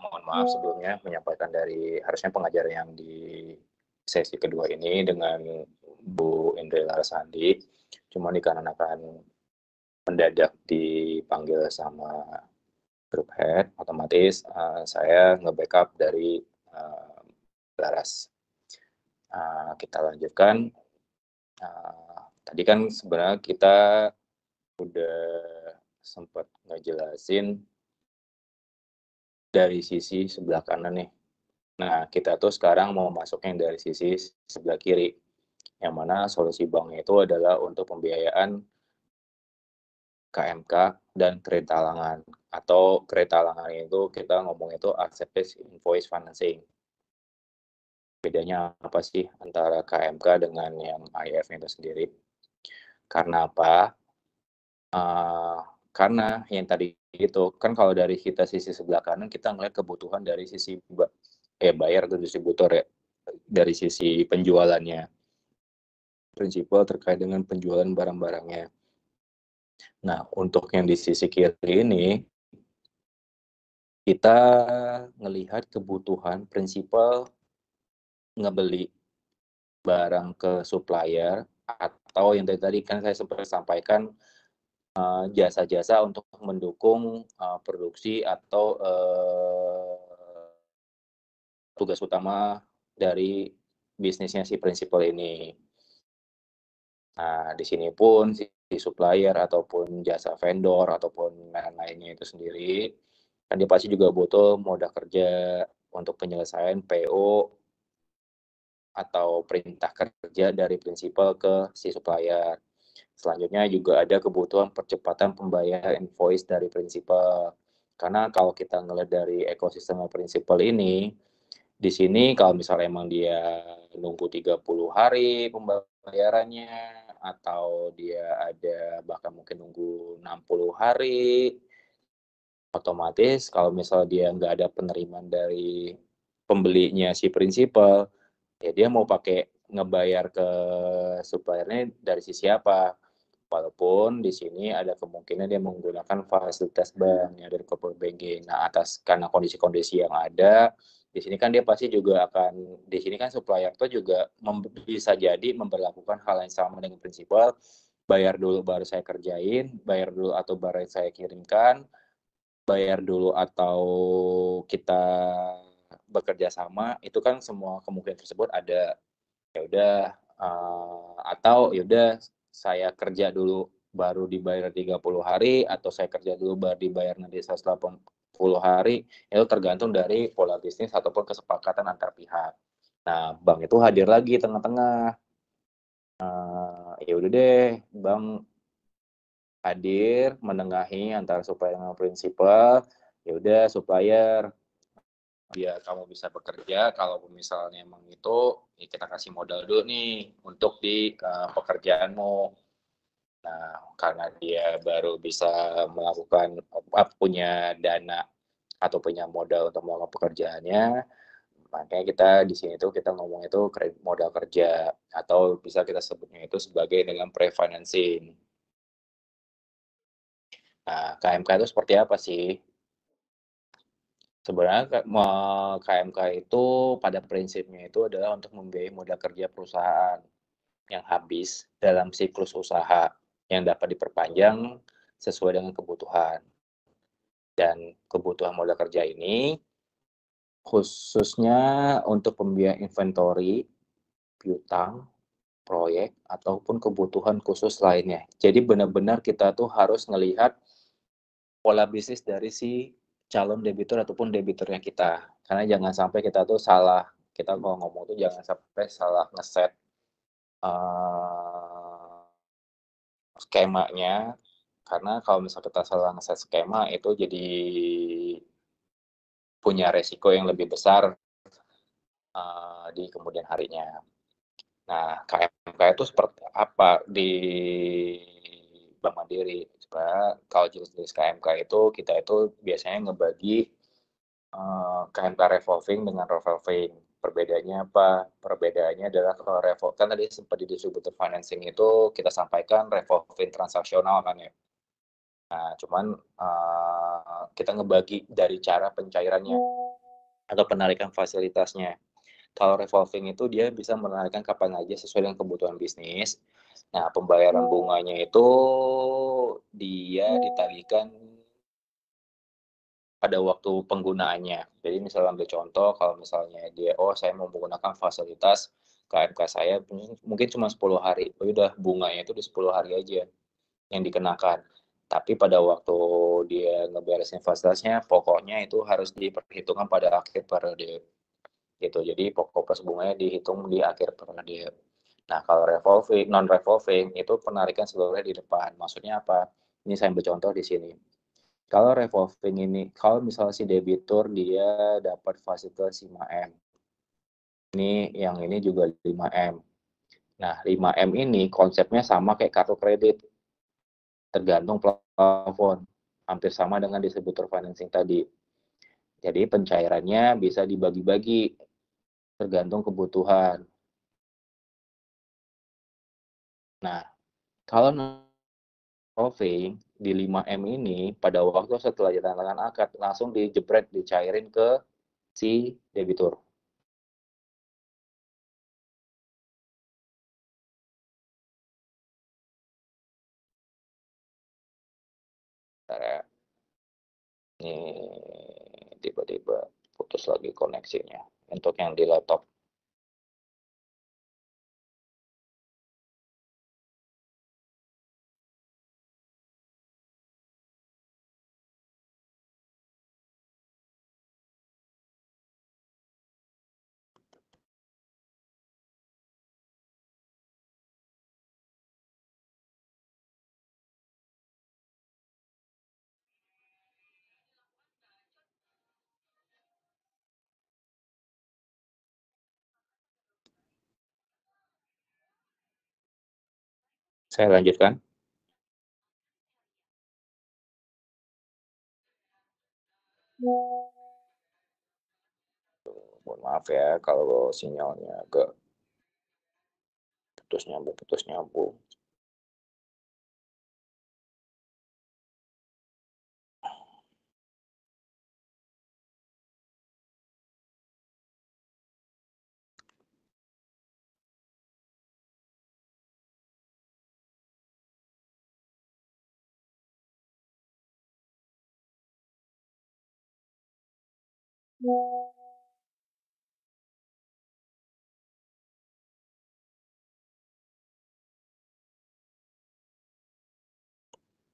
Mohon maaf sebelumnya menyampaikan dari harusnya pengajar yang di sesi kedua ini dengan Bu Indri Larasandi, cuma dikarenakan mendadak dipanggil sama grup head, otomatis saya nge-backup dari Laras. Kita lanjutkan. Tadi kan sebenarnya kita udah sempat ngejelasin dari sisi sebelah kanan nih. Nah, kita tuh sekarang mau masuknya dari sisi sebelah kiri, yang mana solusi banknya itu adalah untuk pembiayaan KMK dan kereta talangan. Atau kereta talangan itu kita ngomong itu asset based invoice financing. Bedanya apa sih antara KMK dengan yang IF itu sendiri? Karena apa? Karena yang tadi itu kan kalau dari kita sisi sebelah kanan kita ngeliat kebutuhan dari sisi bayar ke distributor ya, dari sisi penjualannya, prinsipal terkait dengan penjualan barang-barangnya. Nah, untuk yang di sisi kiri ini, kita ngelihat kebutuhan prinsipal ngebeli barang ke supplier, atau yang tadi kan saya sempat sampaikan jasa-jasa untuk mendukung produksi atau tugas utama dari bisnisnya si prinsipal ini. Nah, di sini pun si supplier ataupun jasa vendor ataupun lain-lainnya itu sendiri, kan dia pasti juga butuh modal kerja untuk penyelesaian PO atau perintah kerja dari prinsipal ke si supplier. Selanjutnya juga ada kebutuhan percepatan pembayaran invoice dari prinsipal. Karena kalau kita ngelihat dari ekosistem prinsipal ini, di sini kalau misalnya emang dia nunggu 30 hari pembayarannya, atau dia ada bahkan mungkin nunggu 60 hari, otomatis kalau misalnya dia nggak ada penerimaan dari pembelinya si prinsipal, ya dia mau pakai ngebayar ke suppliernya dari sisi apa? Walaupun di sini ada kemungkinan dia menggunakan fasilitas bank ya dari corporate banking. Nah, atas karena kondisi-kondisi yang ada, di sini kan dia pasti juga akan, di sini kan supplier itu juga bisa jadi memperlakukan hal yang sama dengan prinsipal, bayar dulu baru saya kerjain, bayar dulu atau baru saya kirimkan, bayar dulu atau kita bekerja sama, itu kan semua kemungkinan tersebut ada. Ya udah, atau ya udah saya kerja dulu baru dibayar 30 hari, atau saya kerja dulu baru dibayar nanti 180 hari, itu tergantung dari pola bisnis ataupun kesepakatan antar pihak. Nah, bank itu hadir lagi tengah-tengah. Ya udah deh, bank hadir menengahi antara supplier dengan prinsipal. Ya udah supplier, biar kamu bisa bekerja, kalau misalnya emang itu, ya kita kasih modal dulu nih untuk di pekerjaanmu. Nah, karena dia baru bisa melakukan punya dana atau punya modal untuk melakukan pekerjaannya, makanya kita di sini tuh kita ngomong itu modal kerja, atau bisa kita sebutnya itu sebagai dengan pre-financing. Nah, KMK itu seperti apa sih? Sebenarnya KMK itu pada prinsipnya itu adalah untuk membiayai modal kerja perusahaan yang habis dalam siklus usaha yang dapat diperpanjang sesuai dengan kebutuhan. Dan kebutuhan modal kerja ini khususnya untuk pembiayaan inventory, piutang, proyek, ataupun kebutuhan khusus lainnya. Jadi benar-benar kita tuh harus ngelihat pola bisnis dari si calon debitur ataupun debiturnya kita. Karena jangan sampai kita tuh salah, kita kalau ngomong tuh jangan sampai salah ngeset uh, skemanya. Karena kalau misalnya kita salah ngeset skema itu jadi punya resiko yang lebih besar di kemudian harinya. Nah, KMK itu seperti apa di Bank Mandiri? Sebenarnya kalau jenis-jenis KMK itu kita itu biasanya ngebagi KMK revolving dengan revolving. Perbedaannya apa? Perbedaannya adalah kalau revolving, kan tadi sempat di distributor financing itu kita sampaikan revolving transaksional kan ya. Nah, cuman kita ngebagi dari cara pencairannya atau penarikan fasilitasnya. Kalau revolving itu dia bisa menarikan kapan aja sesuai dengan kebutuhan bisnis. Nah, pembayaran bunganya itu dia ditagihkan pada waktu penggunaannya. Jadi misalnya ambil contoh, kalau misalnya dia, oh saya mau menggunakan fasilitas KMK saya mungkin cuma 10 hari. Oh udah bunganya itu di 10 hari aja yang dikenakan. Tapi pada waktu dia ngeberesin fasilitasnya, pokoknya itu harus diperhitungkan pada akhir periode. Gitu. Jadi pokok plus bunganya dihitung di akhir periode. Nah, kalau revolving, non revolving itu penarikan seluruhnya di depan. Maksudnya apa? Ini saya ambil contoh di sini. Kalau revolving ini, kalau misalnya si debitur dia dapat fasilitas 5M. Ini yang ini juga 5M. Nah, 5M ini konsepnya sama kayak kartu kredit. Tergantung plafon. Hampir sama dengan distributor financing tadi. Jadi pencairannya bisa dibagi-bagi tergantung kebutuhan. Nah, kalau revolving di 5M ini pada waktu setelah ditandatangan akad langsung dijebret dicairin ke si debitur. Ini tiba-tiba putus lagi koneksinya untuk yang di laptop. Saya lanjutkan. Mohon maaf ya kalau sinyalnya agak putus nyambung.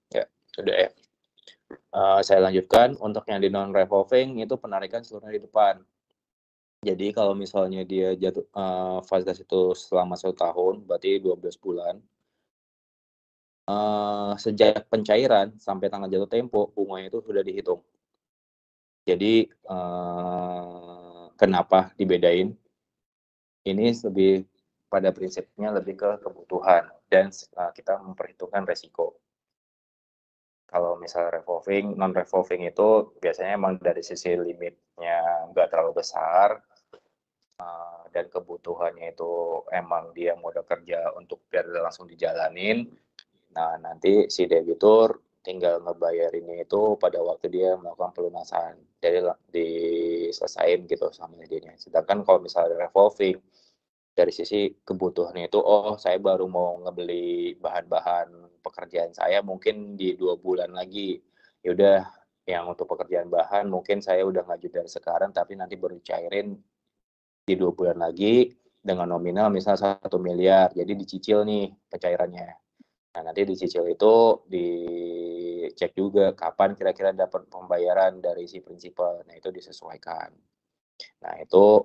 Ya, sudah ya. Saya lanjutkan untuk yang di non revolving itu penarikan seluruhnya di depan. Jadi kalau misalnya dia jatuh fasilitas itu selama 1 tahun, berarti 12 bulan. Sejak pencairan sampai tanggal jatuh tempo, bunganya itu sudah dihitung. Jadi kenapa dibedain? Ini lebih pada prinsipnya lebih ke kebutuhan dan kita memperhitungkan resiko. Kalau misalnya revolving, non revolving itu biasanya emang dari sisi limitnya nggak terlalu besar dan kebutuhannya itu emang dia modal kerja untuk biar langsung dijalanin. Nah, nanti si debitur tinggal ngebayarinnya itu pada waktu dia melakukan pelunasan. Jadi diselesain gitu sama dia. Sedangkan kalau misalnya revolving, dari sisi kebutuhannya itu, oh saya baru mau ngebeli bahan-bahan pekerjaan saya mungkin di 2 bulan lagi. Yaudah, yang untuk pekerjaan bahan mungkin saya udah ngaju dari sekarang, tapi nanti baru cairin di 2 bulan lagi dengan nominal misalnya 1 miliar. Jadi dicicil nih pencairannya. Nah, nanti dicicil itu dicek juga kapan kira-kira dapat pembayaran dari si prinsipal. Nah, itu disesuaikan. Nah, itu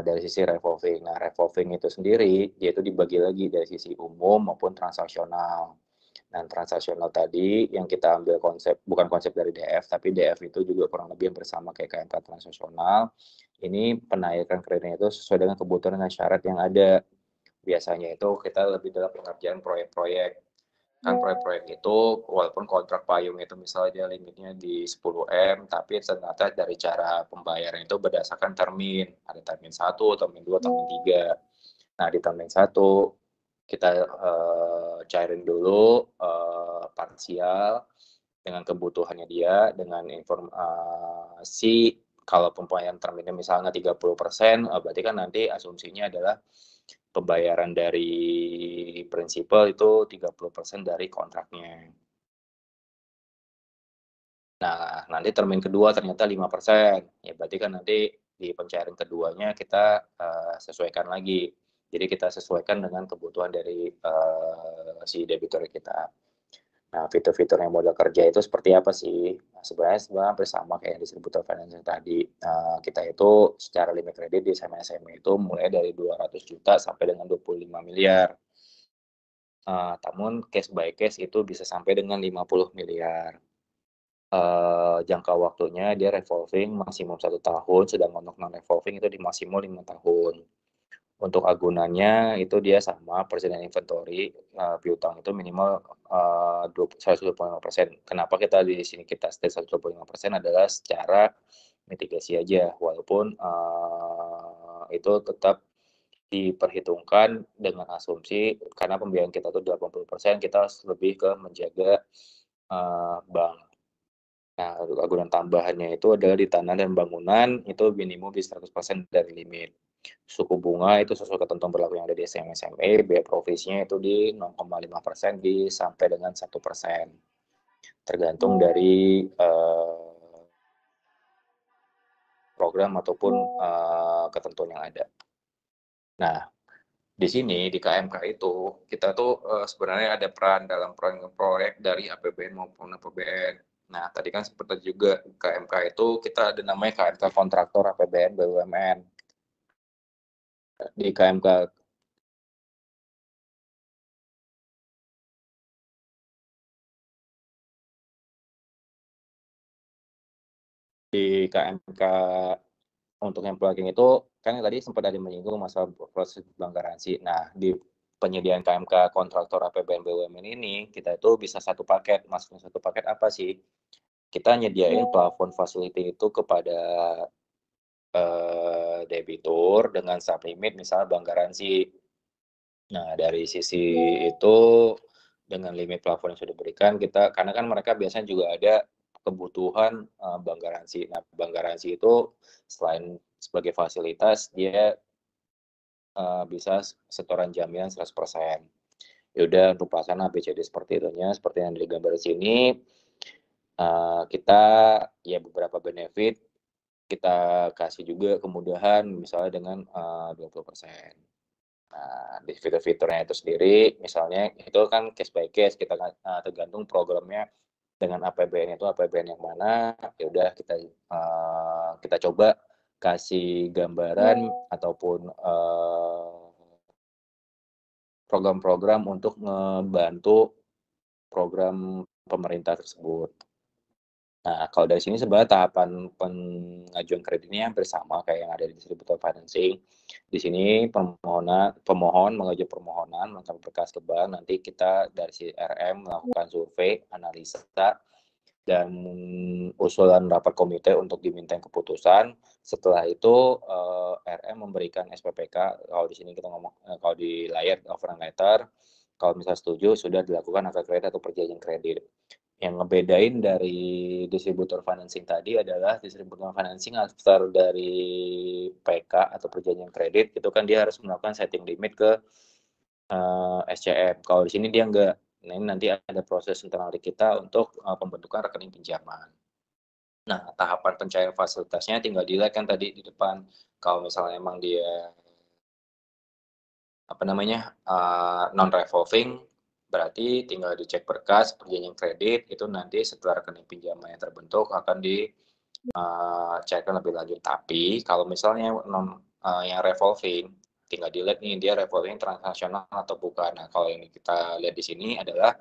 dari sisi revolving. Nah, revolving itu sendiri, dia itu dibagi lagi dari sisi umum maupun transaksional. Dan transaksional tadi yang kita ambil konsep, bukan konsep dari DF, tapi DF itu juga kurang lebih yang bersama kayak KMK transaksional. Ini penaikan kreditnya itu sesuai dengan kebutuhan dan syarat yang ada. Biasanya itu kita lebih dalam pengerjaan proyek-proyek. Kan proyek-proyek itu walaupun kontrak payung itu misalnya dia limitnya di 10M, tapi ternyata dari cara pembayaran itu berdasarkan termin. Ada termin 1, termin 2, termin 3. Nah, di termin 1 kita cairin dulu parsial dengan kebutuhannya dia, dengan informasi kalau pembayaran termnya misalnya 30%, berarti kan nanti asumsinya adalah pembayaran dari prinsipal itu 30% dari kontraknya. Nah, nanti termin kedua ternyata 5%. Ya berarti kan nanti di pencairan keduanya kita sesuaikan lagi. Jadi kita sesuaikan dengan kebutuhan dari si debitur kita. Nah, fitur-fitur yang modal kerja itu seperti apa sih? Nah, sebenarnya hampir sama kayak distributor financing tadi. Kita itu secara limit kredit di SME itu mulai dari 200 juta sampai dengan 25 miliar. Namun case by case itu bisa sampai dengan 50 miliar. Jangka waktunya dia revolving maksimum 1 tahun, sedangkan untuk non-revolving itu di maksimum 5 tahun. Untuk agunannya itu dia sama persediaan inventory piutang itu minimal 125%. Kenapa kita di sini kita stay 125% adalah secara mitigasi aja, walaupun itu tetap diperhitungkan dengan asumsi karena pembiayaan kita tuh 80%, kita lebih ke menjaga bank. Nah, agunan tambahannya itu adalah di tanah dan bangunan itu minimum di 100% dari limit. Suku bunga itu sesuai ketentuan berlaku yang ada di SME, biaya provisinya itu di 0,5% sampai dengan 1%. Tergantung dari program ataupun ketentuan yang ada. Nah, di sini di KMK itu kita tuh sebenarnya ada peran dalam proyek dari APBN maupun APBN. Nah, tadi kan seperti juga KMK itu kita ada namanya KMK kontraktor APBN BUMN. Di KMK untuk yang plugin itu kan tadi sempat ada menyinggung masalah proses bank garansi. Nah, di penyediaan KMK kontraktor APBN BUMN ini kita itu bisa satu paket. Maksudnya satu paket apa sih? Kita nyediain plafon facility itu kepada debitur dengan sublimit misalnya bank garansi. Nah, dari sisi itu dengan limit plafon yang sudah diberikan kita karena kan mereka biasanya juga ada kebutuhan bank garansi. Nah, bank garansi itu selain sebagai fasilitas dia bisa setoran jaminan 100%. Ya udah untuk pelaksana ABCD seperti itunya, seperti yang digambar di sini kita ya beberapa benefit kita kasih juga kemudahan misalnya dengan 20%. Nah, di fitur-fiturnya itu sendiri, misalnya itu kan case by case, kita tergantung programnya dengan APBN itu APBN yang mana, ya udah kita coba kasih gambaran ataupun program-program untuk membantu program pemerintah tersebut. Nah, kalau dari sini sebenarnya tahapan pengajuan kreditnya hampir sama kayak yang ada di distributor financing. Di sini pemohon mengajukan permohonan, melengkapi berkas ke bank, nanti kita dari si RM melakukan survei, analisa, dan usulan rapat komite untuk diminta keputusan. Setelah itu RM memberikan SPPK, kalau di sini kita ngomong, kalau di layar offering letter, kalau misalnya setuju sudah dilakukan akad kredit atau perjanjian kredit. Yang ngebedain dari distributor financing tadi adalah distributor financing after dari PK atau perjanjian kredit itu kan dia harus melakukan setting limit ke SCM. Kalau di sini dia enggak. Nah, ini nanti ada proses internal di kita untuk pembentukan rekening pinjaman. Nah, tahapan pencairan fasilitasnya tinggal dilihat kan tadi di depan. Kalau misalnya emang dia non revolving, berarti tinggal dicek berkas perjanjian kredit itu nanti setelah rekening pinjaman yang terbentuk akan dicekkan lebih lanjut. Tapi kalau misalnya yang revolving, tinggal dilihat nih dia revolving transaksional atau bukan. Nah, kalau yang kita lihat di sini adalah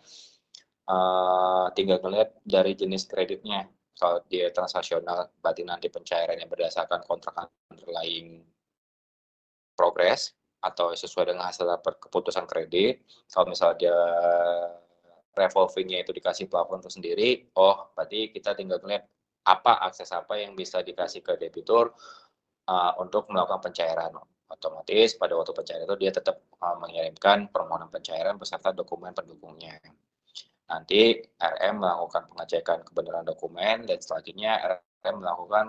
tinggal melihat dari jenis kreditnya. Kalau dia transaksional, berarti nanti pencairannya berdasarkan kontrak underlying progres atau sesuai dengan hasil rapat keputusan kredit. Kalau misalnya dia revolvingnya itu dikasih plafon tersendiri, oh berarti kita tinggal melihat apa akses apa yang bisa dikasih ke debitur untuk melakukan pencairan. otomatis pada waktu pencairan itu dia tetap mengirimkan permohonan pencairan beserta dokumen pendukungnya. Nanti RM melakukan pengecekan kebenaran dokumen dan selanjutnya RM melakukan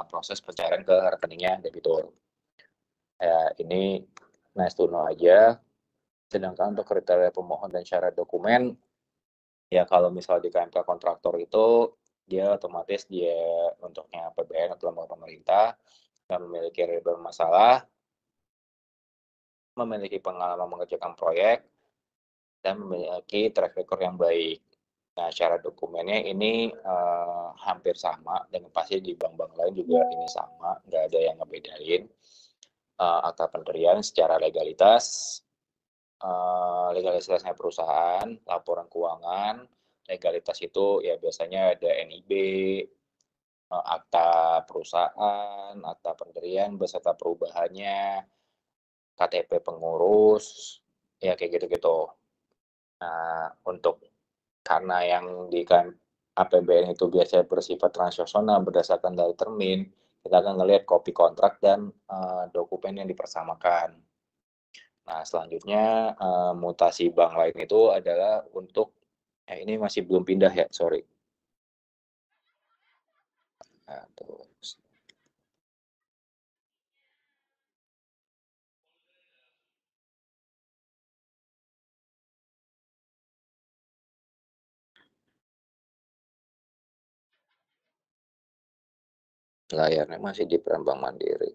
proses pencairan ke rekeningnya debitur. Ya, ini nice to know aja. Sedangkan untuk kriteria pemohon dan syarat dokumen, ya kalau misal di KMK kontraktor itu dia otomatis dia untuknya APBN atau lembaga pemerintah yang memiliki bermasalah, memiliki pengalaman mengerjakan proyek, dan memiliki track record yang baik. Nah, syarat dokumennya ini hampir sama, dan pasti di bank-bank lain juga ini sama, nggak ada yang ngebedain. Akta pendirian secara legalitas, legalitasnya perusahaan, laporan keuangan, legalitas itu ya biasanya ada NIB, akta perusahaan, akta pendirian beserta perubahannya, KTP pengurus, ya kayak gitu-gitu. Nah, untuk karena yang di APBN itu biasanya bersifat transaksional berdasarkan dari termin, kita akan melihat kopi kontrak dan dokumen yang dipersamakan. Nah, selanjutnya mutasi bank lain itu adalah untuk ini masih belum pindah ya, sorry. Nah, terus. Layarnya masih di peran Bank Mandiri.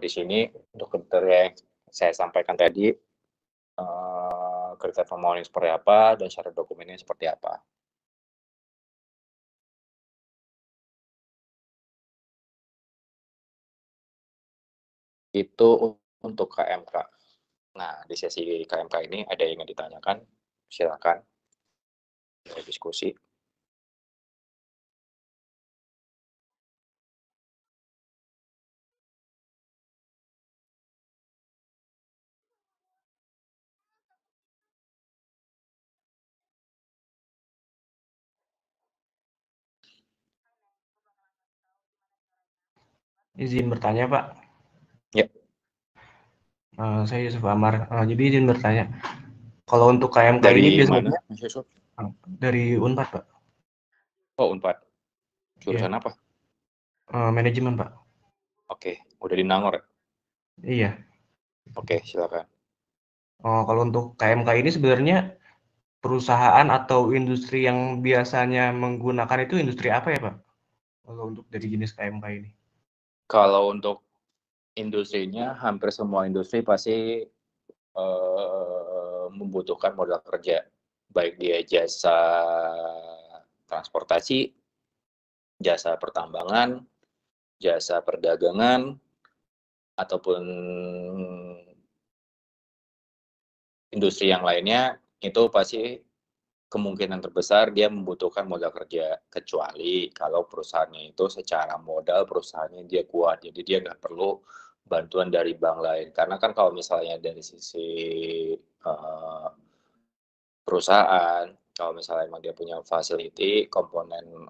Di sini untuk kriteria yang saya sampaikan tadi, kriteria pemohon seperti apa dan syarat dokumennya seperti apa. Itu untuk KMK. Nah, di sesi KMK ini ada yang ditanyakan, silakan diskusi. Izin bertanya, Pak. Ya. Saya Yusuf Amar. Jadi izin bertanya, kalau untuk KMK Dari ini mana, biasanya Mas Yusuf? dari Unpad, Pak. Oh, Unpad. Jurusan Iya, apa? manajemen, Pak. Oke, udah di Nangor ya? Iya. Oke, silakan. Kalau untuk KMK ini sebenarnya perusahaan atau industri yang biasanya menggunakan itu industri apa ya, Pak? Kalau untuk dari jenis KMK ini. Kalau untuk industrinya, hampir semua industri pasti membutuhkan modal kerja, baik dia jasa transportasi, jasa pertambangan, jasa perdagangan, ataupun industri yang lainnya, itu pasti kemungkinan terbesar dia membutuhkan modal kerja, kecuali kalau perusahaannya itu secara modal perusahaannya dia kuat, jadi dia nggak perlu bantuan dari bank lain. Karena kan kalau misalnya dari sisi perusahaan, kalau misalnya emang dia punya facility, komponen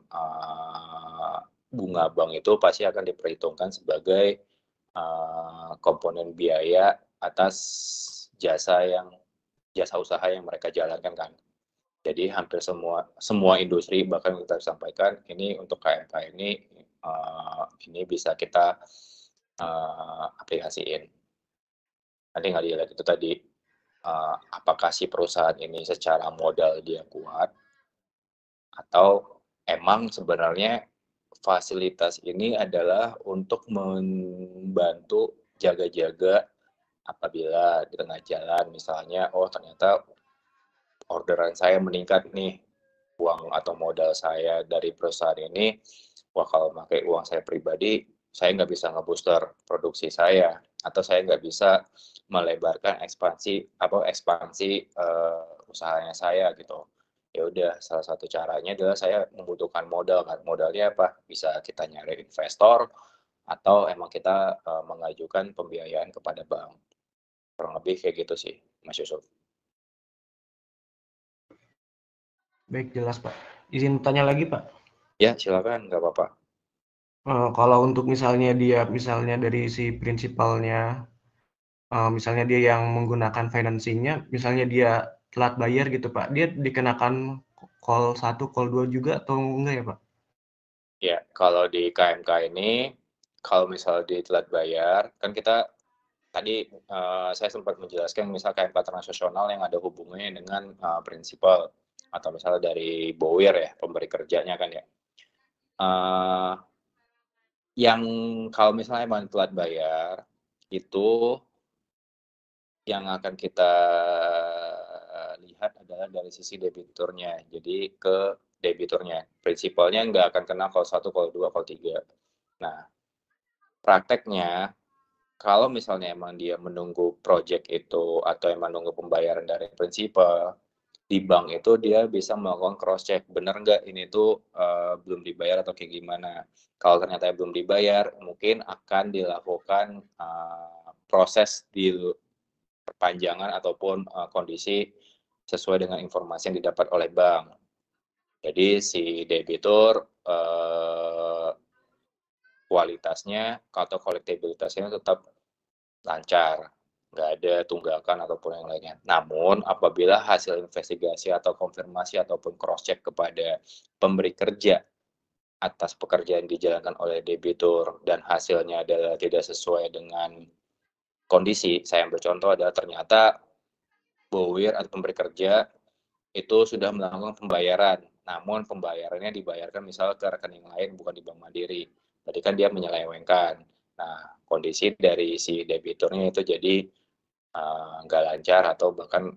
bunga bank itu pasti akan diperhitungkan sebagai komponen biaya atas jasa usaha yang mereka jalankan kan. Jadi hampir semua industri, bahkan kita sampaikan ini untuk KMK ini bisa kita aplikasiin. Nanti nggak dilihat itu tadi apakah si perusahaan ini secara modal dia kuat atau emang sebenarnya fasilitas ini adalah untuk membantu jaga-jaga apabila di tengah jalan misalnya, oh ternyata orderan saya meningkat nih, uang atau modal saya dari perusahaan ini, wah kalau pakai uang saya pribadi, saya nggak bisa ngebooster produksi saya, atau saya nggak bisa melebarkan ekspansi usahanya saya gitu. Ya udah, salah satu caranya adalah saya membutuhkan modal kan. Modalnya apa? Bisa kita nyari investor atau emang kita mengajukan pembiayaan kepada bank. Kurang lebih kayak gitu sih, Mas Yusuf. Baik, jelas Pak. Izin tanya lagi Pak. Ya, silakan, nggak apa-apa. Kalau untuk misalnya dari si prinsipalnya, misalnya dia yang menggunakan financingnya, misalnya dia telat bayar gitu Pak, dia dikenakan call 1, call 2 juga atau enggak ya Pak? Ya, kalau di KMK ini, kalau misal di telat bayar, kan kita tadi saya sempat menjelaskan misal KMK transaksional yang ada hubungannya dengan prinsipal atau misalnya dari BOWIR ya, pemberi kerjanya kan ya. Uh, yang kalau misalnya emang telat bayar, itu yang akan kita lihat adalah dari sisi debiturnya. Jadi ke debiturnya. Prinsipalnya nggak akan kena call 1, call 2, call 3. Nah, prakteknya kalau misalnya emang dia menunggu project itu atau emang menunggu pembayaran dari prinsipal, di bank itu dia bisa melakukan cross check, bener nggak ini tuh belum dibayar atau kayak gimana. Kalau ternyata belum dibayar, mungkin akan dilakukan proses di perpanjangan ataupun kondisi sesuai dengan informasi yang didapat oleh bank. Jadi si debitur kualitasnya atau kolektabilitasnya tetap lancar, nggak ada tunggakan ataupun yang lainnya. Namun apabila hasil investigasi atau konfirmasi ataupun cross check kepada pemberi kerja atas pekerjaan dijalankan oleh debitur dan hasilnya adalah tidak sesuai dengan kondisi, saya ambil contoh adalah ternyata BOWIR atau pemberi kerja itu sudah melakukan pembayaran, namun pembayarannya dibayarkan misal ke rekening lain bukan di Bank Mandiri. Berarti kan dia menyelewengkan. Nah, kondisi dari si debiturnya itu jadi nggak lancar atau bahkan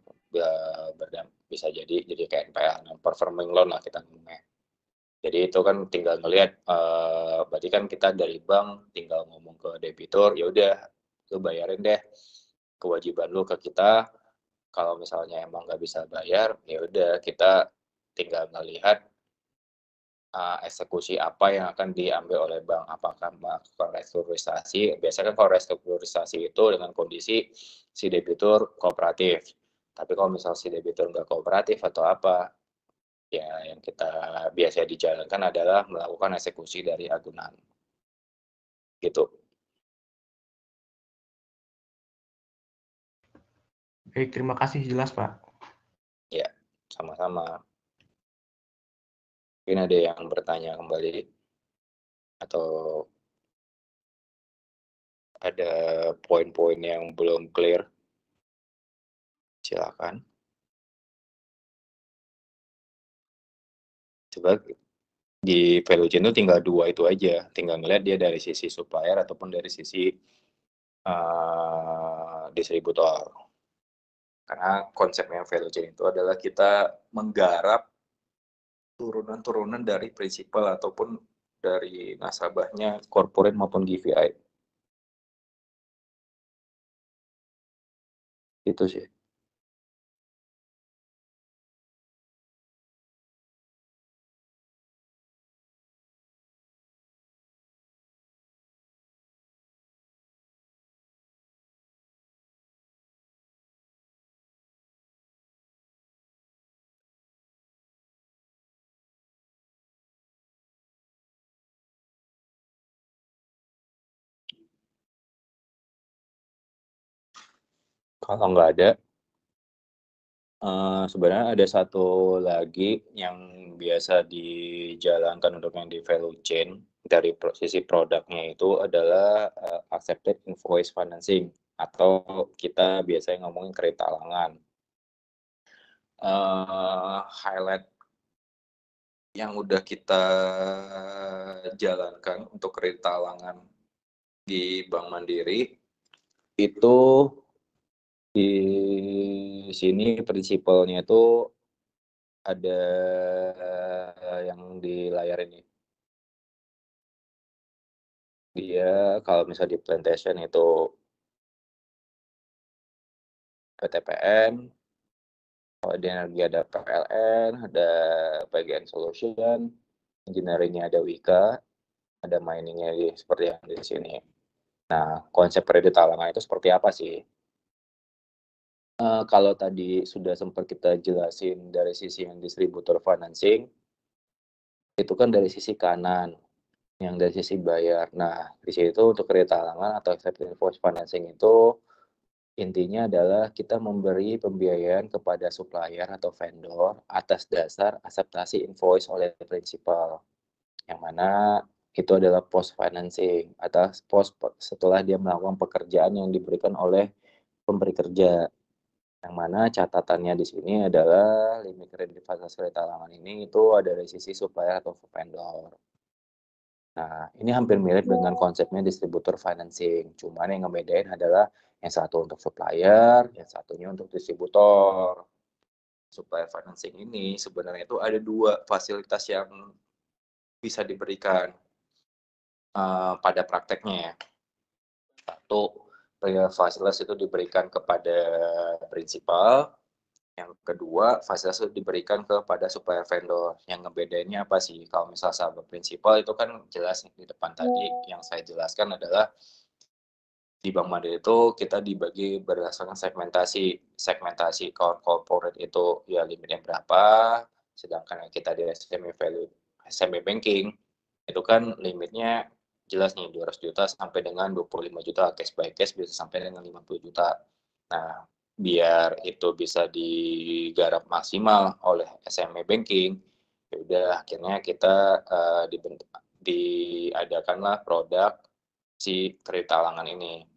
bisa jadi kayak NPL, non performing loan lah kita ngomongnya. Jadi itu kan tinggal ngelihat, berarti kan kita dari bank tinggal ngomong ke debitur, ya udah lu bayarin deh kewajiban lu ke kita. Kalau misalnya emang nggak bisa bayar, ya udah kita tinggal melihat eksekusi apa yang akan diambil oleh bank. Apakah melakukan restrukturisasi? Biasanya kan kalau restrukturisasi itu dengan kondisi si debitur kooperatif. Tapi kalau misal si debitur nggak kooperatif atau apa, ya yang kita biasanya dijalankan adalah melakukan eksekusi dari agunan. Gitu. Baik, terima kasih, jelas Pak. Ya, sama-sama. Mungkin ada yang bertanya kembali atau ada poin-poin yang belum clear, silakan. Coba di value chain itu tinggal dua itu aja, tinggal ngeliat dia dari sisi supplier ataupun dari sisi distributor. Karena konsepnya value chain itu adalah kita menggarap turunan-turunan dari prinsipal ataupun dari nasabahnya corporate maupun GVI. Itu sih. Kalau nggak ada, sebenarnya ada satu lagi yang biasa dijalankan untuk yang di value chain dari sisi produknya itu adalah accepted invoice financing atau kita biasanya ngomongin kredit talangan. Highlight yang udah kita jalankan untuk kredit talangan di Bank Mandiri, itu di sini prinsipalnya itu ada yang di layar ini. Dia kalau misalnya di Plantation itu PTPN, kalau di energi ada PLN, ada PGN Solution, engineering-nya ada Wika, ada mining-nya seperti yang di sini. Nah, konsep kredit talangan itu seperti apa sih? Kalau tadi sudah sempat kita jelasin dari sisi yang distributor financing, itu kan dari sisi kanan, yang dari sisi bayar. Nah, di situ untuk kredit talangan atau accepted invoice financing itu intinya adalah kita memberi pembiayaan kepada supplier atau vendor atas dasar akseptasi invoice oleh prinsipal, yang mana itu adalah post financing atau post setelah dia melakukan pekerjaan yang diberikan oleh pemberi kerja. Yang mana catatannya di sini adalah limit kredit fasilitas kredit talangan ini itu ada dari sisi supplier atau vendor. Nah, ini hampir mirip dengan konsepnya distributor financing. Cuman yang ngebedain adalah yang satu untuk supplier, yang satunya untuk distributor. Supplier financing ini sebenarnya itu ada dua fasilitas yang bisa diberikan pada prakteknya ya. Satu, fasilitas itu diberikan kepada prinsipal. Yang kedua, fasilitas itu diberikan kepada supplier vendor. Yang ngebedainnya apa sih? Kalau misalnya sahabat prinsipal itu kan jelas di depan tadi yang saya jelaskan adalah di Bank Mandiri itu kita dibagi berdasarkan segmentasi corporate itu ya limitnya berapa, sedangkan kita di SME banking itu kan limitnya jelas nih 200 juta sampai dengan 25 juta, case by case bisa sampai dengan 50 juta. Nah, biar itu bisa digarap maksimal oleh SME banking, ya udah akhirnya kita diadakanlah produk si kredit talangan ini.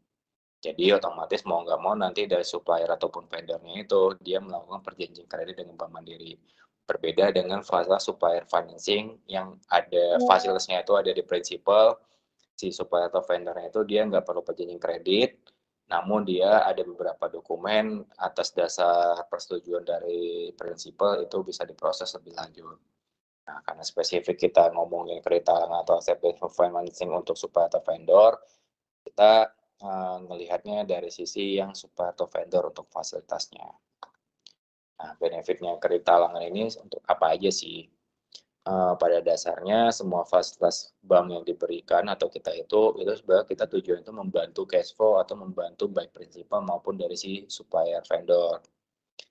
Jadi otomatis mau nggak mau nanti dari supplier ataupun vendornya itu dia melakukan perjanjian kredit dengan Bank Mandiri. Berbeda dengan fasilitas supplier financing yang ada fasilitasnya itu ada di prinsipal, si supplier atau vendornya itu dia nggak perlu perjanjian kredit, namun dia ada beberapa dokumen atas dasar persetujuan dari prinsipal itu bisa diproses lebih lanjut. Nah, karena spesifik kita ngomongin kredit talangan atau acceptance financing untuk supplier atau vendor, kita melihatnya dari sisi yang supplier atau vendor untuk fasilitasnya. Nah, benefitnya kredit talangan ini untuk apa aja sih? Pada dasarnya semua fasilitas bank yang diberikan atau kita itu sebenarnya kita tujuan itu membantu cash flow atau membantu baik prinsipal maupun dari si supplier vendor.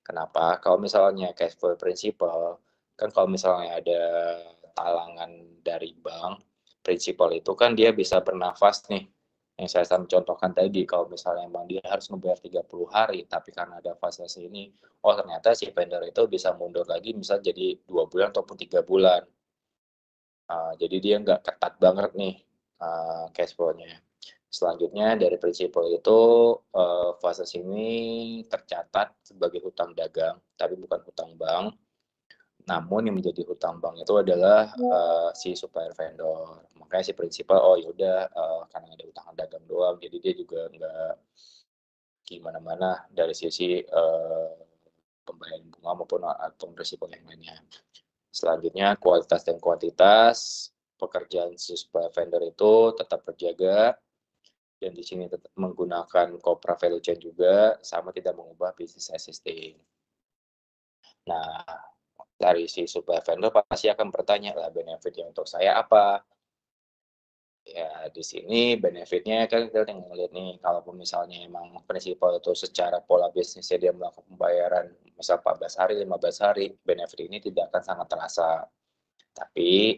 Kenapa? Kalau misalnya cash flow prinsipal, kan kalau misalnya ada talangan dari bank, prinsipal itu kan dia bisa bernafas nih. Yang saya contohkan tadi, kalau misalnya emang dia harus membayar 30 hari, tapi karena ada fasilitas ini, oh ternyata si vendor itu bisa mundur lagi, bisa jadi 2 bulan ataupun 3 bulan. Jadi dia nggak ketat banget nih cash flow-nya. Selanjutnya dari prinsipal itu fase ini tercatat sebagai hutang dagang, tapi bukan hutang bank. Namun yang menjadi hutang bank itu adalah si supplier vendor. Makanya si prinsipal, oh yaudah karena ada hutang dagang doang, jadi dia juga nggak gimana-mana dari sisi pembayaran bunga maupun atau risiko yang lainnya. Selanjutnya kualitas dan kuantitas pekerjaan si supplier vendor itu tetap terjaga, dan di sini tetap menggunakan Copra Value Chain juga, sama tidak mengubah bisnis existing. Nah, dari si supplier vendor pasti akan bertanya lah benefitnya untuk saya apa. Ya, di sini benefitnya kan kita tinggal lihat nih, kalaupun misalnya emang prinsipal itu secara pola bisnisnya dia melakukan pembayaran misal 14 hari, 15 hari, benefit ini tidak akan sangat terasa. Tapi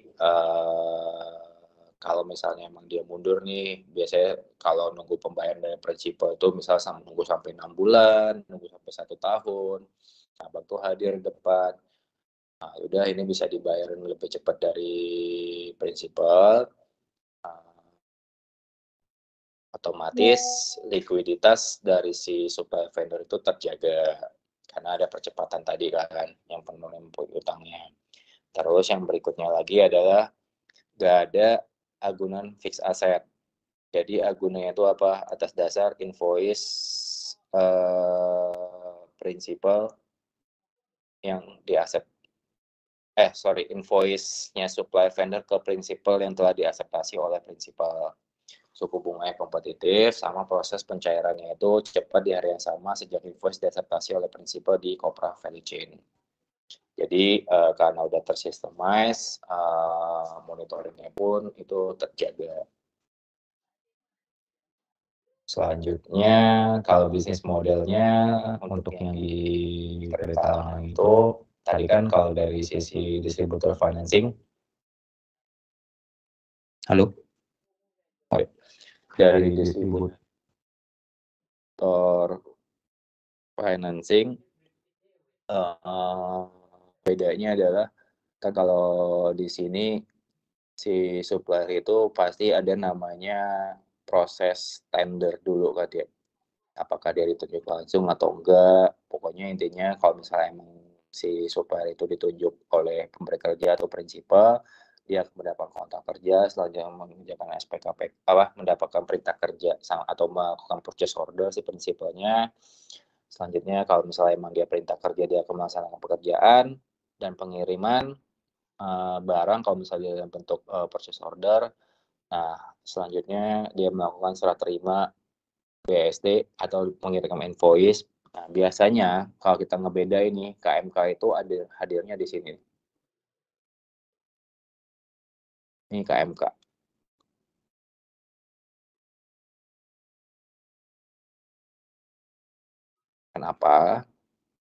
kalau misalnya emang dia mundur nih, biasanya kalau nunggu pembayaran dari prinsipal itu misal nunggu sampai 6 bulan, nunggu sampai 1 tahun, abang tuh hadir di depan. Nah, udah ini bisa dibayarin lebih cepat dari prinsipal. Otomatis likuiditas dari si supplier vendor itu terjaga karena ada percepatan tadi kan yang penurunan utangnya. Terus yang berikutnya lagi adalah nggak ada agunan fixed asset. Jadi agunannya itu apa? Atas dasar invoice prinsipal yang diasep. Invoice-nya supply vendor ke prinsipal yang telah diakseptasi oleh prinsipal. Suku bunganya kompetitif, sama proses pencairannya itu cepat di hari yang sama sejak invoice diakseptasi oleh prinsipal di Kopra Value Chain. Jadi karena udah tersistemize, monitoringnya pun itu terjaga. Selanjutnya, kalau bisnis modelnya untuk yang di kereta itu, tadi kan kalau dari sisi distributor financing, halo? Dari distributor financing, bedanya adalah kan kalau di sini si supplier itu pasti ada namanya proses tender dulu kan dia. Apakah dia ditunjuk langsung atau enggak. Pokoknya intinya kalau misalnya emang si supplier itu ditunjuk oleh pemberi kerja atau prinsipal, dia akan mendapat kontrak kerja, selanjutnya mengerjakan SPKP, mendapatkan perintah kerja atau melakukan purchase order si prinsipalnya. Selanjutnya kalau misalnya emang dia perintah kerja, dia akan melaksanakan pekerjaan dan pengiriman barang kalau misalnya dalam bentuk purchase order. Nah, selanjutnya dia melakukan serah terima BSD atau mengirimkan invoice. Nah, biasanya kalau kita ngebeda ini KMK itu ada hadirnya di sini. Ini KMK. Kenapa?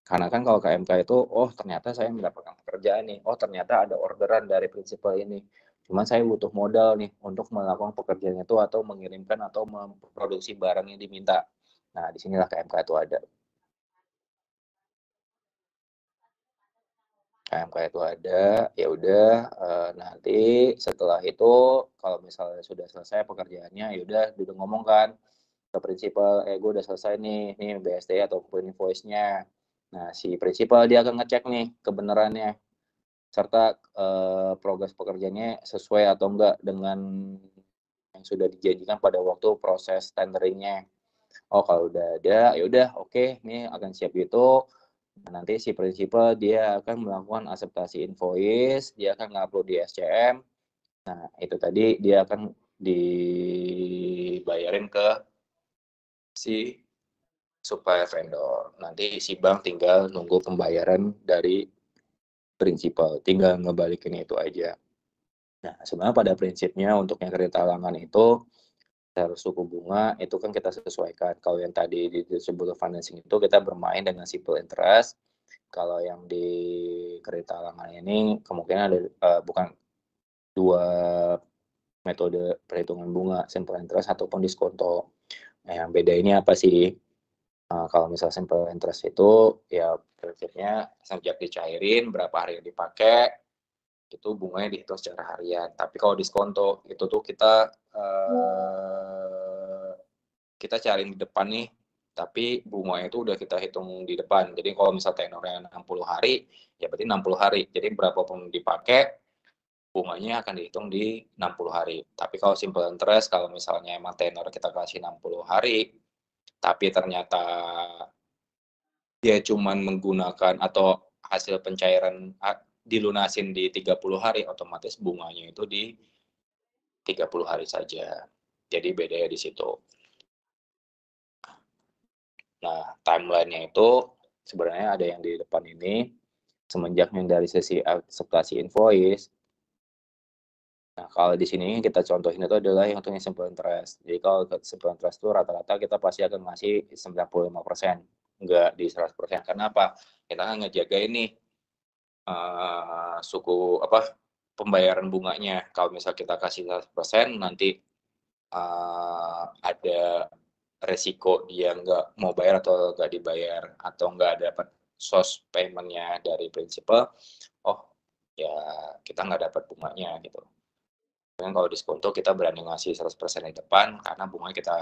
Karena kan kalau KMK itu, oh ternyata saya mendapatkan pekerjaan nih, oh ternyata ada orderan dari prinsipal ini. Cuman saya butuh modal nih untuk melakukan pekerjaan itu atau mengirimkan atau memproduksi barang yang diminta. Nah, disinilah KMK itu ada. KMK itu ada, ya udah nanti setelah itu kalau misalnya sudah selesai pekerjaannya, ya udah duduk ngomong kan ke prinsipal, gue udah selesai nih BSD ataupun invoice-nya. Nah, si prinsipal dia akan ngecek nih kebenarannya serta progres pekerjaannya sesuai atau enggak dengan yang sudah dijanjikan pada waktu proses tenderingnya. Oh, kalau udah ada, ya udah oke, nih akan siap gitu. Nah, nanti si prinsipal dia akan melakukan akseptasi invoice, dia akan ngupload di SCM. Nah, itu tadi dia akan dibayarin ke si supplier vendor. Nanti si bank tinggal nunggu pembayaran dari prinsipal, tinggal ngebalikin itu aja. Nah, sebenarnya pada prinsipnya untuk yang kredit talangan itu harus suku bunga itu kan kita sesuaikan. Kalau yang tadi disebut financing itu kita bermain dengan simple interest. Kalau yang di kredit talangan ini kemungkinan ada bukan dua metode perhitungan bunga, simple interest ataupun diskonto. Nah, yang beda ini apa sih? Kalau misal simple interest itu ya prinsipnya sejak dicairin berapa hari yang dipakai itu bunganya dihitung secara harian. Tapi kalau diskonto itu tuh kita cari di depan nih, tapi bunganya itu udah kita hitung di depan. Jadi kalau misal tenornya 60 hari, ya berarti 60 hari. Jadi berapapun dipakai, bunganya akan dihitung di 60 hari. Tapi kalau simple interest, kalau misalnya emang tenor kita kasih 60 hari, tapi ternyata dia cuman menggunakan atau hasil pencairan dilunasin di 30 hari, otomatis bunganya itu di 30 hari saja. Jadi bedanya di situ. Nah, timeline-nya itu sebenarnya ada yang di depan ini, semenjak yang dari sesi akseptasi invoice. Nah, kalau di sini kita contohin itu adalah yang untuk simple interest. Jadi kalau simple interest itu rata-rata kita pasti akan ngasih 95%, enggak di 100%. Kenapa? Kita kan ngejaga ini suku pembayaran bunganya. Kalau misal kita kasih 100%, nanti ada resiko dia nggak mau bayar atau nggak dibayar atau nggak dapat source payment-nya dari prinsipal, oh ya kita nggak dapat bunganya gitu. Dan kalau diskonto kita berani ngasih 100% di depan karena bunganya kita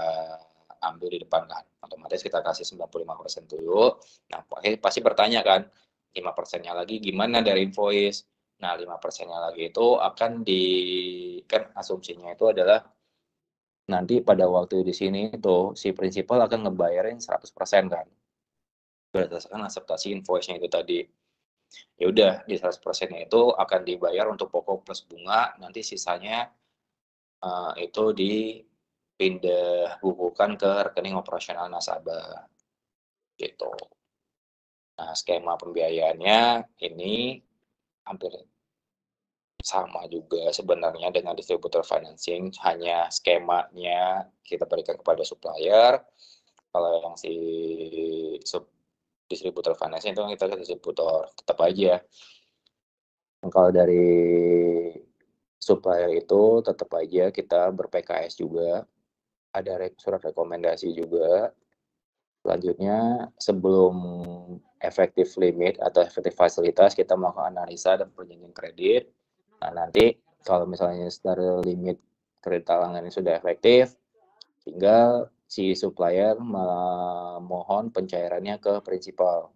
ambil di depan kan. Otomatis kita kasih 95% dulu. Nah, pasti bertanya kan, 5%-nya lagi gimana dari invoice? Nah, 5%-nya lagi itu akan kan asumsinya itu adalah nanti pada waktu di sini itu si prinsipal akan ngebayarin 100% kan. Berdasarkan akseptasi invoice-nya itu tadi. Ya udah, di 100%-nya itu akan dibayar untuk pokok plus bunga, nanti sisanya itu dipindah bukukan ke rekening operasional nasabah. Gitu. Nah, skema pembiayaannya ini hampir sama juga sebenarnya dengan distributor financing, hanya skemanya kita berikan kepada supplier. Kalau yang si distributor financing itu kita ke distributor, tetap aja. Kalau dari supplier itu tetap aja kita ber-PKS juga, ada surat rekomendasi juga. Selanjutnya, sebelum efektif limit atau efektif fasilitas, kita melakukan analisa dan perjanjian kredit. Nah, nanti kalau misalnya secara limit kredit talangan ini sudah efektif, tinggal si supplier memohon pencairannya ke prinsipal.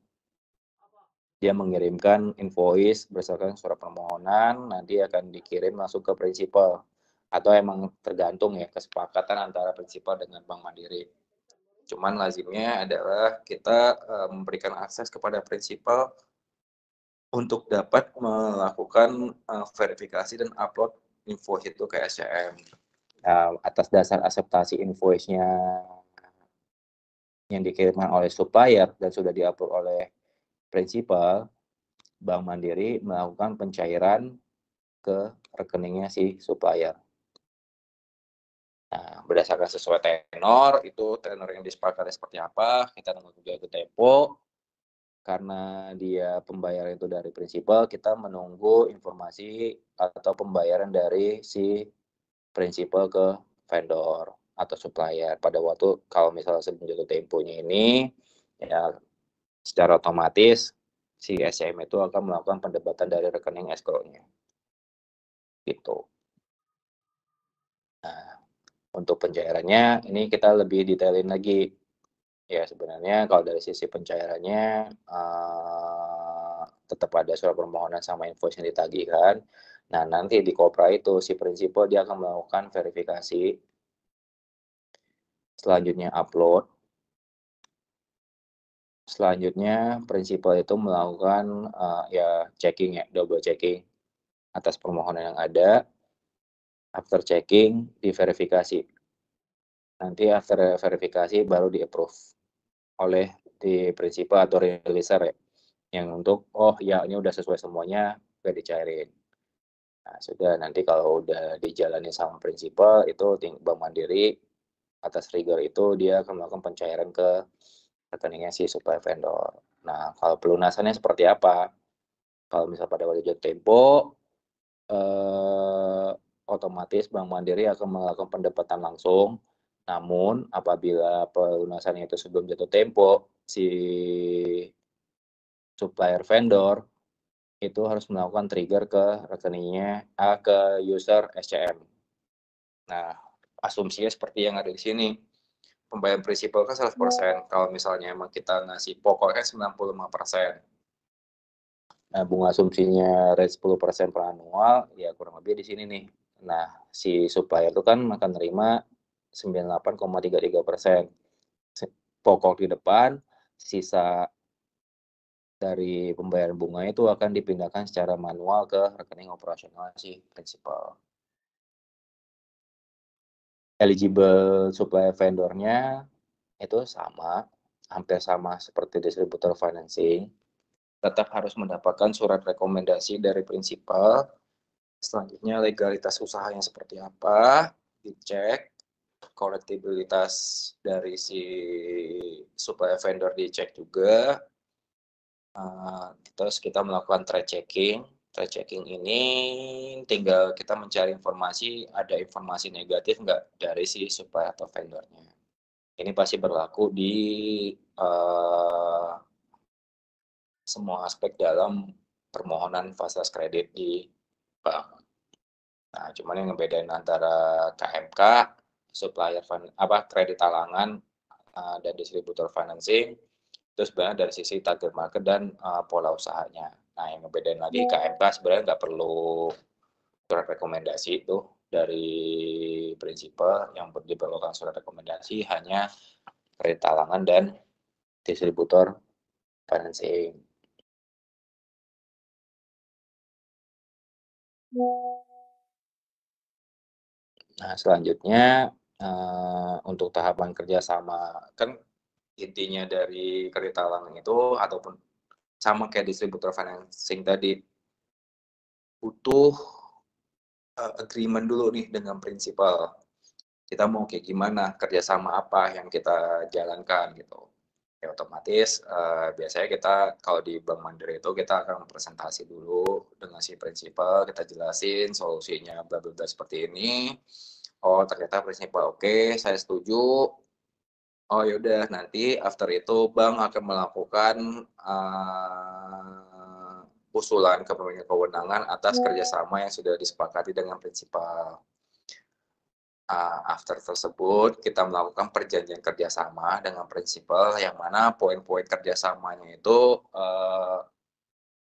Dia mengirimkan invoice berdasarkan surat permohonan, nanti akan dikirim langsung ke prinsipal. Atau emang tergantung ya kesepakatan antara prinsipal dengan Bank Mandiri. Cuman lazimnya adalah kita memberikan akses kepada prinsipal untuk dapat melakukan verifikasi dan upload invoice itu ke SCM. Atas dasar akseptasi invoice-nya yang dikirimkan oleh supplier dan sudah diupload oleh prinsipal, Bank Mandiri melakukan pencairan ke rekeningnya si supplier. Nah, berdasarkan sesuai tenor, itu tenor yang disepakati seperti apa, kita tunggu jatuh tempo. Karena dia pembayaran itu dari prinsipal, kita menunggu informasi atau pembayaran dari si prinsipal ke vendor atau supplier. Pada waktu kalau misalnya sebelum jatuh temponya ini, ya secara otomatis si SCM itu akan melakukan pendebatan dari rekening escrow-nya. Gitu. Nah, untuk pencairannya ini kita lebih detailin lagi. Ya sebenarnya kalau dari sisi pencairannya tetap ada surat permohonan sama invoice yang ditagihkan. Nah nanti di Kopra itu si prinsipal dia akan melakukan verifikasi, selanjutnya upload, selanjutnya prinsipal itu melakukan ya checking ya, double checking atas permohonan yang ada. After checking, diverifikasi. Nanti after verifikasi baru di-approve oleh di prinsipal atau releaser ya. Yang untuk, oh ya ini udah sesuai semuanya, udah dicairin. Nah, sudah nanti kalau udah dijalani sama prinsipal, itu Bank Mandiri atas trigger itu dia akan melakukan pencairan ke rekeningnya si supplier vendor. Nah, kalau pelunasannya seperti apa? Kalau misal pada waktu jatuh tempo, otomatis Bank Mandiri akan melakukan pendapatan langsung. Namun apabila pelunasannya itu sebelum jatuh tempo, si supplier vendor itu harus melakukan trigger ke rekeningnya ke user SCM. Nah, asumsinya seperti yang ada di sini. Pembayaran prinsipal kan 100%. Kalau misalnya emang kita ngasih pokoknya 95%. Nah, bunga asumsinya rate 10% per annual, ya kurang lebih di sini nih. Nah, si supplier itu kan akan nerima 98,33%. Pokok di depan, sisa dari pembayaran bunga itu akan dipindahkan secara manual ke rekening operasional si prinsipal. Eligible supplier vendornya itu sama, hampir sama seperti distributor financing. Tetap harus mendapatkan surat rekomendasi dari prinsipal. Selanjutnya legalitas usahanya seperti apa, dicek. Kolektibilitas dari si supplier vendor dicek juga. Terus kita melakukan trade checking. Trade checking ini tinggal kita mencari informasi, ada informasi negatif nggak dari si supplier atau vendornya. Ini pasti berlaku di semua aspek dalam permohonan fasilitas kredit di bank. Nah, cuman yang ngebedain antara KMK, supplier kredit talangan dan distributor financing itu sebenarnya dari sisi target market dan pola usahanya. Nah, yang ngebedain lagi KMK sebenarnya nggak perlu surat rekomendasi itu dari prinsipal, yang diperlukan surat rekomendasi hanya kredit talangan dan distributor financing. Nah, selanjutnya untuk tahapan kerjasama, kan intinya dari kredit talangan itu ataupun sama kayak distributor financing tadi, butuh agreement dulu nih dengan prinsipal. Kita mau kayak gimana, kerjasama apa yang kita jalankan gitu. Ya otomatis biasanya kita kalau di Bank Mandiri itu kita akan presentasi dulu dengan si prinsipal, kita jelasin solusinya bla bla bla seperti ini. Oh ternyata prinsipal oke, saya setuju. Oh yaudah nanti after itu bank akan melakukan usulan kepemilikan kewenangan atas kerjasama yang sudah disepakati dengan prinsipal. After tersebut kita melakukan perjanjian kerjasama dengan prinsipal yang mana poin-poin kerjasamanya itu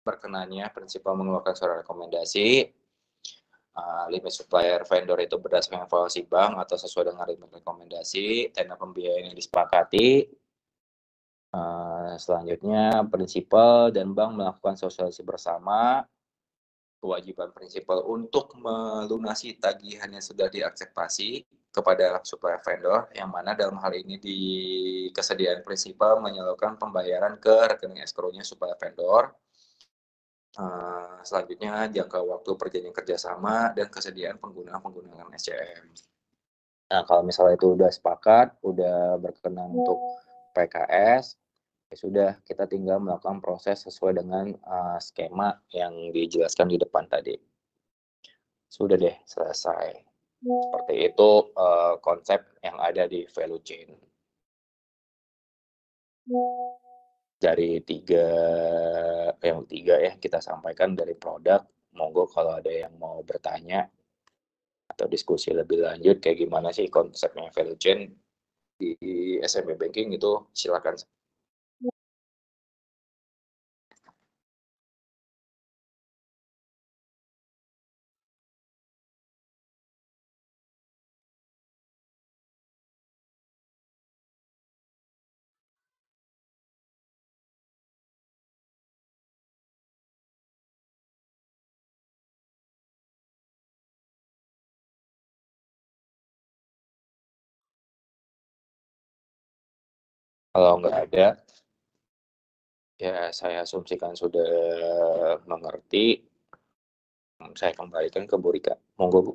berkenannya prinsipal mengeluarkan surat rekomendasi, limit supplier vendor itu berdasarkan evaluasi bank atau sesuai dengan limit rekomendasi, tenda pembiayaan yang disepakati. Selanjutnya prinsipal dan bank melakukan sosialisasi bersama kewajiban prinsipal untuk melunasi tagihan yang sudah diakseptasi kepada supplier vendor, yang mana dalam hal ini di kesediaan prinsipal menyalurkan pembayaran ke rekening escrow-nya supplier vendor. Selanjutnya jangka waktu perjanjian kerjasama dan kesediaan penggunaan SCM. Nah, kalau misalnya itu udah sepakat, udah berkenan untuk PKS, ya sudah kita tinggal melakukan proses sesuai dengan skema yang dijelaskan di depan tadi. Sudah deh, selesai. Seperti itu konsep yang ada di value chain. Dari yang tiga ya kita sampaikan dari produk. Monggo kalau ada yang mau bertanya atau diskusi lebih lanjut kayak gimana sih konsepnya value chain di SMB banking itu silakan. Kalau nggak ada, ya saya asumsikan sudah mengerti. Saya kembalikan ke Bu Rika. Monggo Bu.